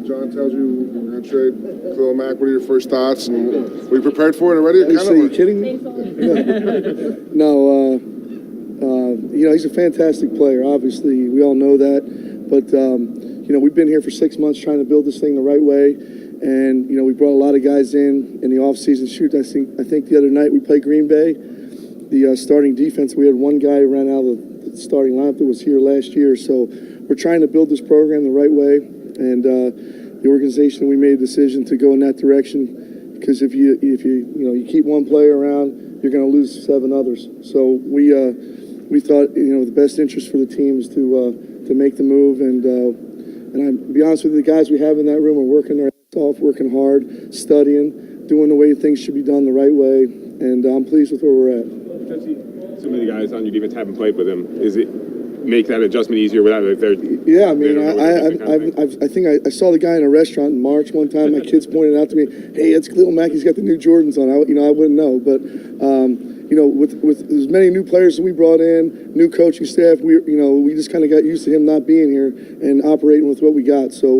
John tells you you're going to trade Khalil Mack, what are your first thoughts? And were you prepared for it already? Are you kidding me? No, he's a fantastic player, obviously. We all know that. But, we've been here for 6 months trying to build this thing the right way. And, we brought a lot of guys in the offseason. Shoot, I think the other night we played Green Bay. The starting defense, we had one guy who ran out of the starting lineup that was here last year. So we're trying to build this program the right way. And the organization, we made a decision to go in that direction. Because if you keep one player around, you're going to lose 7 others. So we thought, the best interest for the team is to make the move. And I'll be honest with you, the guys we have in that room are working their ass off, working hard, studying, doing the way things should be done the right way. And I'm pleased with where we're at. Some of the guys on your defense haven't played with him. Is it make that adjustment easier without if they're? Yeah, I mean, I think I saw the guy in a restaurant in March one time. My kids pointed out to me, "Hey, it's Khalil Mack. He's got the new Jordans on." I wouldn't know, but with as many new players that we brought in, new coaching staff, we just kind of got used to him not being here and operating with what we got. So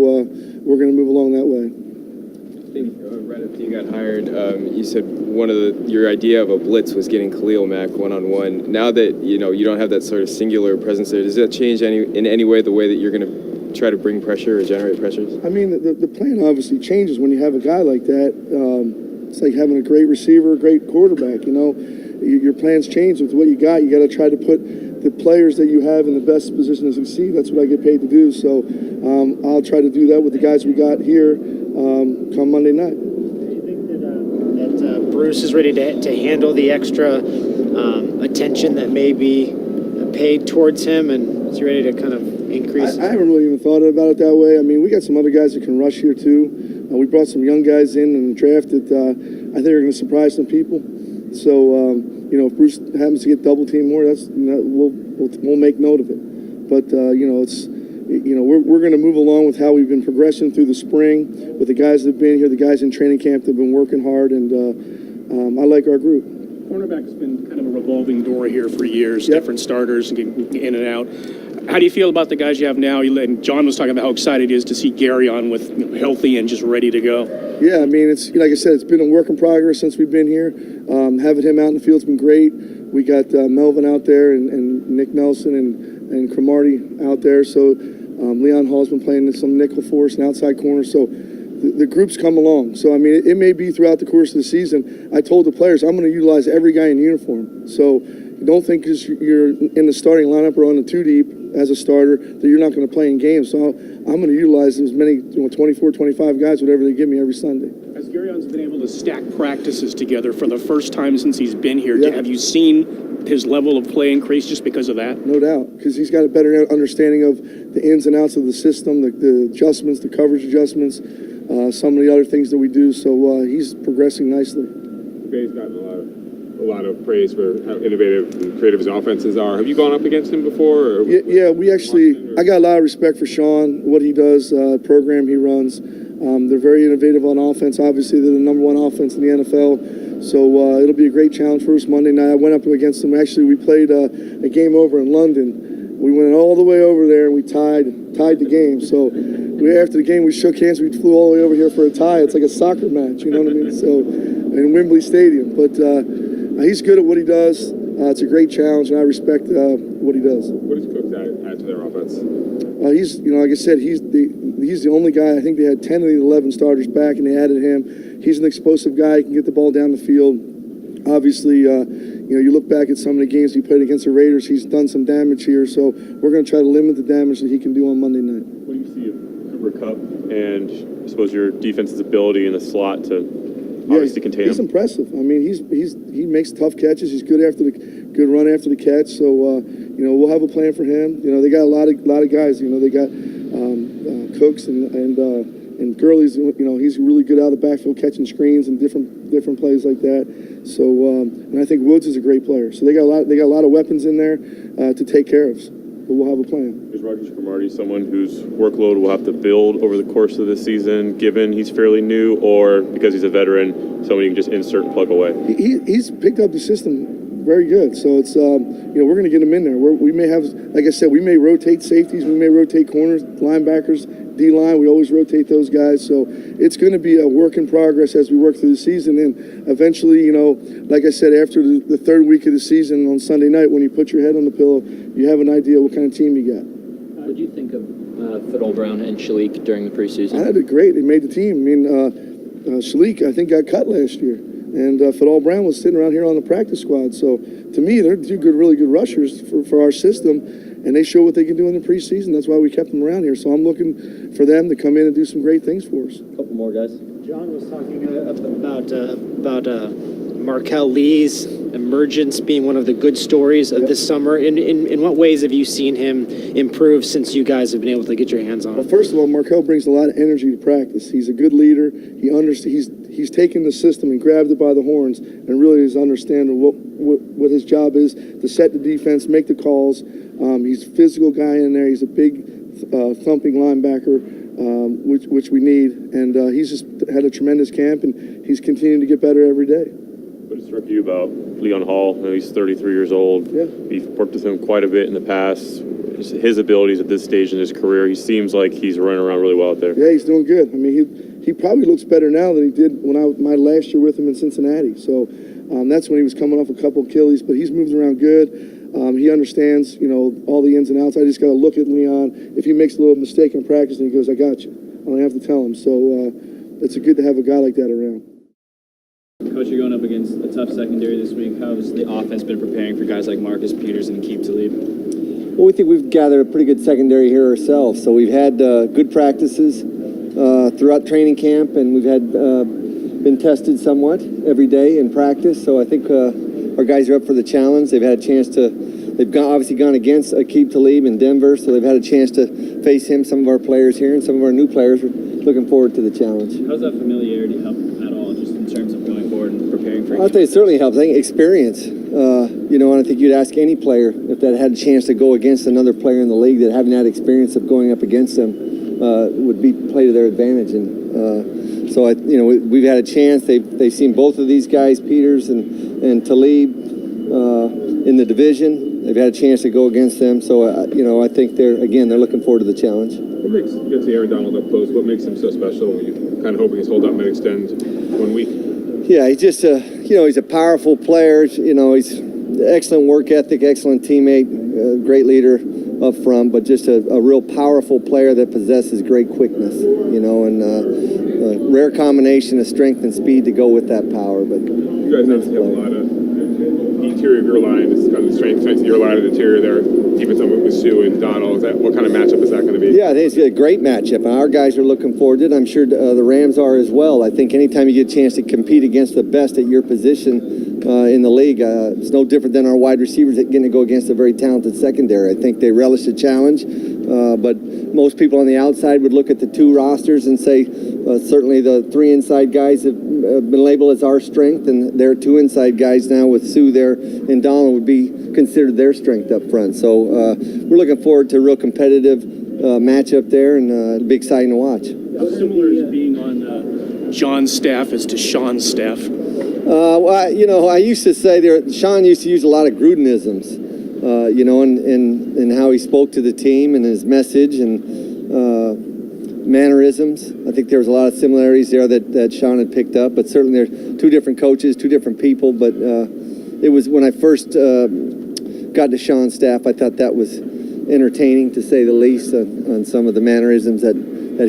we're going to move along that way. I think right after you got hired, you said one of your idea of a blitz was getting Khalil Mack one-on-one. Now that you don't have that sort of singular presence there, does that change in any way the way that you're going to try to bring pressure or generate pressures? I mean, the plan obviously changes when you have a guy like that. It's like having a great receiver, a great quarterback. Your plans change with what you got. You got to try to put the players that you have in the best position to succeed. That's what I get paid to do. So I'll try to do that with the guys we got here come Monday night. Do you think that Bruce is ready to handle the extra attention that may be paid towards him, and is he ready to kind of increase? I haven't really even thought about it that way. I mean, we got some other guys that can rush here too. We brought some young guys in the draft that I think are going to surprise some people. So if Bruce happens to get double teamed more, we'll make note of it. But we're going to move along with how we've been progressing through the spring with the guys that have been here, the guys in training camp that have been working hard, and I like our group. Cornerback has been kind of a revolving door here for years, Yep. different starters getting in and out. How do you feel about the guys you have now? And John was talking about how excited he is to see Gary on with healthy and just ready to go. Yeah, I mean, it's like I said, it's been a work in progress since we've been here. Having him out in the field's been great. We got Melvin out there and Nick Nelson and Cromartie out there. So Leon Hall's been playing some nickel for us and outside corner. So the group's come along. So, I mean, it may be throughout the course of the season. I told the players I'm going to utilize every guy in uniform. So don't think because you're in the starting lineup or on the 2-deep as a starter that you're not going to play in games. So I'm going to utilize as many 24, 25 guys, whatever they give me every Sunday. Has Garyon's been able to stack practices together for the first time since he's been here? Yeah. Have you seen his level of play increase just because of that? No doubt, because he's got a better understanding of the ins and outs of the system, the adjustments, the coverage adjustments, some of the other things that we do. So he's progressing nicely. Bay's gotten a lot of praise for how innovative and creative his offenses are. Have you gone up against him before? Yeah, I got a lot of respect for Sean, what he does, program he runs. They're very innovative on offense. Obviously, they're the number one offense in the NFL. So it'll be a great challenge for us Monday night. I went up against them. Actually, we played a game over in London. We went all the way over there and we tied the game. So after the game, we shook hands. We flew all the way over here for a tie. It's like a soccer match, you know what I mean? So in Wembley Stadium. But he's good at what he does. It's a great challenge, and I respect what he does. What does Cook add to their offense? He's, like I said, he's the only guy. I think they had 10 of the 11 starters back, and they added him. He's an explosive guy. He can get the ball down the field. Obviously, you look back at some of the games he played against the Raiders. He's done some damage here, so we're going to try to limit the damage that he can do on Monday night. What do you see of Cooper Kupp and I suppose your defense's ability in the slot to obviously contain him? He's impressive. I mean, he makes tough catches. He's good run after the catch. So we'll have a plan for him. They got a lot of guys. They got Cooks and Gurley's. He's really good out of the backfield catching screens and different plays like that. So and I think Woods is a great player. So they got a lot of weapons in there to take care of. But we'll have a plan. Is Rogers Cromartie someone whose workload will have to build over the course of the season, given he's fairly new, or because he's a veteran, somebody you can just insert and plug away? He's picked up the system very good. So it's we're going to get him in there. We may have, like I said, we may rotate safeties, we may rotate corners, linebackers, D-line. We always rotate those guys. So it's going to be a work in progress as we work through the season. And eventually, you know, like I said, after the third week of the season on Sunday night, when you put your head on the pillow, you have an idea what kind of team you got. What do you think of Fiddle Brown and Shalik during the preseason? I did great. They made the team. I mean, Shalik, I think, got cut last year. And Fiddle Brown was sitting around here on the practice squad. So, to me, they're two really good rushers for our system. And they show what they can do in the preseason. That's why we kept them around here. So I'm looking for them to come in and do some great things for us. A couple more guys. John was talking about Markel Lee's emergence being one of the good stories of this summer. In what ways have you seen him improve since you guys have been able to get your hands on Well, him? first of all, Markel brings a lot of energy to practice. He's a good leader. He understands. He's taken the system and grabbed it by the horns and really is understanding what his job is to set the defense, make the calls. He's a physical guy in there. He's a big, thumping linebacker, which we need. And he's just had a tremendous camp, and he's continuing to get better every day. What struck you about Leon Hall? I know he's 33 years old. Yeah. You've worked with him quite a bit in the past. Just his abilities at this stage in his career, he seems like he's running around really well out there. Yeah, he's doing good. I mean, he probably looks better now than he did when my last year with him in Cincinnati. So that's when he was coming off a couple Achilles, but he's moved around good. He understands, you know, all the ins and outs. I just got to look at Leon. If he makes a little mistake in practice and he goes, I got you, I don't have to tell him. So it's good to have a guy like that around. Coach, you're going up against a tough secondary this week. How has the offense been preparing for guys like Marcus Peters and Aqib Talib? Well, we think we've gathered a pretty good secondary here ourselves. So we've had good practices throughout training camp, and we've had been tested somewhat every day in practice. So I think our guys are up for the challenge. They've had a chance to. They've obviously gone against Aqib Talib in Denver, so they've had a chance to face him. Some of our players here and some of our new players are looking forward to the challenge. How's that familiarity help at all, just in terms of going forward and preparing for? I think it certainly helps. I think experience. You know, and I think you'd ask any player if that had a chance to go against another player in the league that having that experience of going up against them would be play to their advantage. And so we've had a chance. They've seen both of these guys, Peters and Talib, in the division. They've had a chance to go against them. So I think they're looking forward to the challenge. What makes you get to Aaron Donald up close? What makes him so special? When you kind of hoping his holdout might extend 1 week. Yeah, he's just he's a powerful player. You know, he's excellent work ethic, excellent teammate, great leader up front, but just a real powerful player that possesses great quickness. You know, and a rare combination of strength and speed to go with that power. But you guys obviously have a lot of interior of your line. It's kind of the strength of your line of the interior there. Even something with Sue and Donald. What kind of matchup is that going to be? Yeah, I think it's a great matchup, and our guys are looking forward to it. I'm sure the Rams are as well. I think anytime you get a chance to compete against the best at your position in the league, it's no different than our wide receivers getting to go against a very talented secondary. I think they relish the challenge, but most people on the outside would look at the two rosters and say certainly the three inside guys have been labeled as our strength, and their two inside guys now with Sue there and Donald would be considered their strength up front. So we're looking forward to a real competitive matchup there, and it'll be exciting to watch. How similar is being on John's staff as to Sean's staff? Well, I used to say Sean used to use a lot of Grudenisms, in how he spoke to the team and his message and mannerisms. I think there was a lot of similarities there that Sean had picked up, but certainly they're two different coaches, two different people. But it was when I first got to Sean's staff, I thought that was entertaining, to say the least, on some of the mannerisms that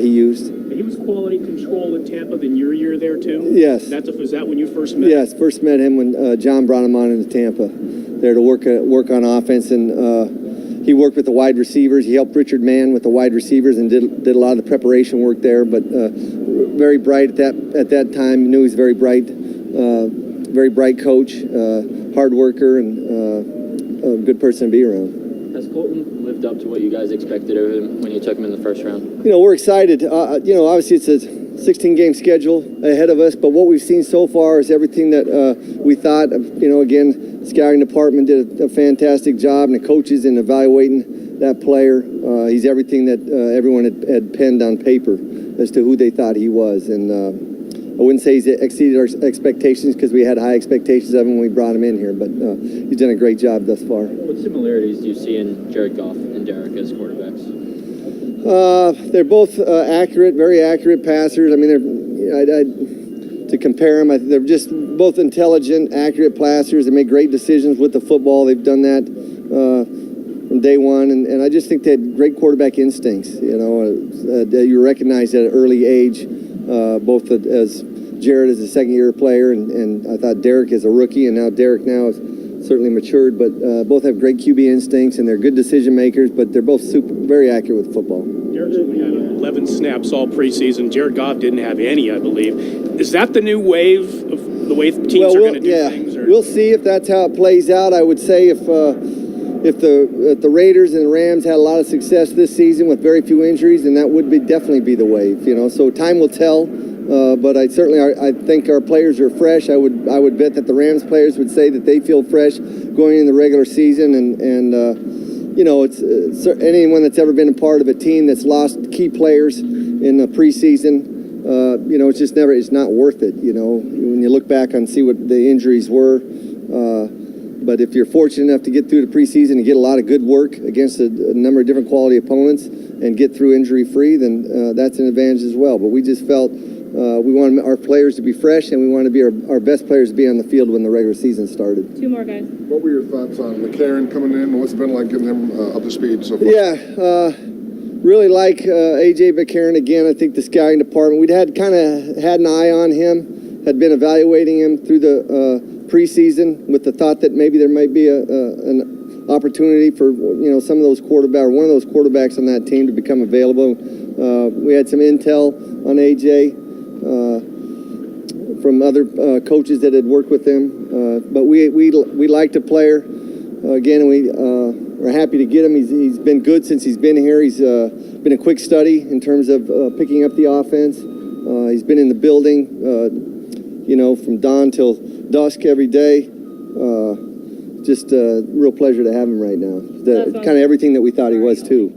he used. He was quality control in Tampa than your year there, too? Yes. Was that when you first met him? Yes, first met him when John brought him on into Tampa there to work on offense, and he worked with the wide receivers. He helped Richard Mann with the wide receivers and did a lot of the preparation work there, but very bright at that time. Knew he was very bright coach, hard worker, and a good person to be around. Has Colton lived up to what you guys expected of him when you took him in the first round? We're excited. Obviously it's a 16-game schedule ahead of us, but what we've seen so far is everything that we thought. Again, the scouting department did a fantastic job, and the coaches in evaluating that player. He's everything that everyone had penned on paper as to who they thought he was, and I wouldn't say he's exceeded our expectations, because we had high expectations of him when we brought him in here, but he's done a great job thus far. What similarities do you see in Jared Goff and Derek as quarterbacks? They're both accurate, very accurate passers. I mean, to compare them, they're just both intelligent, accurate passers. They make great decisions with the football. They've done that from day one, and I just think they had great quarterback instincts. You recognize at an early age, both as Jared as a second-year player, and I thought Derek as a rookie, and now Derek is certainly matured, but both have great QB instincts, and they're good decision makers, but they're both very accurate with football. Derek's only had 11 snaps all preseason. Jared Goff didn't have any, I believe. Is that the new wave of the way teams are going to do things? Or? We'll see if that's how it plays out. I would say if the Raiders and the Rams had a lot of success this season with very few injuries, then that would definitely be the wave. So time will tell. But I think our players are fresh. I would bet that the Rams players would say that they feel fresh going in the regular season, and it's anyone that's ever been a part of a team that's lost key players in the preseason. It's not worth it. When you look back and see what the injuries were. But if you're fortunate enough to get through the preseason and get a lot of good work against a number of different quality opponents and get through injury-free, then that's an advantage as well. But we just felt we wanted our players to be fresh, and we wanted to be our best players to be on the field when the regular season started. Two more guys. What were your thoughts on McCarron coming in? What's it been like getting him up to speed so far? Yeah, really like A.J. McCarron again. I think the scouting department, we'd had an eye on him, had been evaluating him through the preseason with the thought that maybe there might be an opportunity for some of those quarterbacks, one of those quarterbacks on that team to become available. We had some intel on A.J. From other coaches that had worked with him, but we liked the player again, and we are happy to get him. He's been good since he's been here. He's been a quick study in terms of picking up the offense. He's been in the building, from dawn till dusk every day. Just a real pleasure to have him right now. Kind of everything that we thought he was too.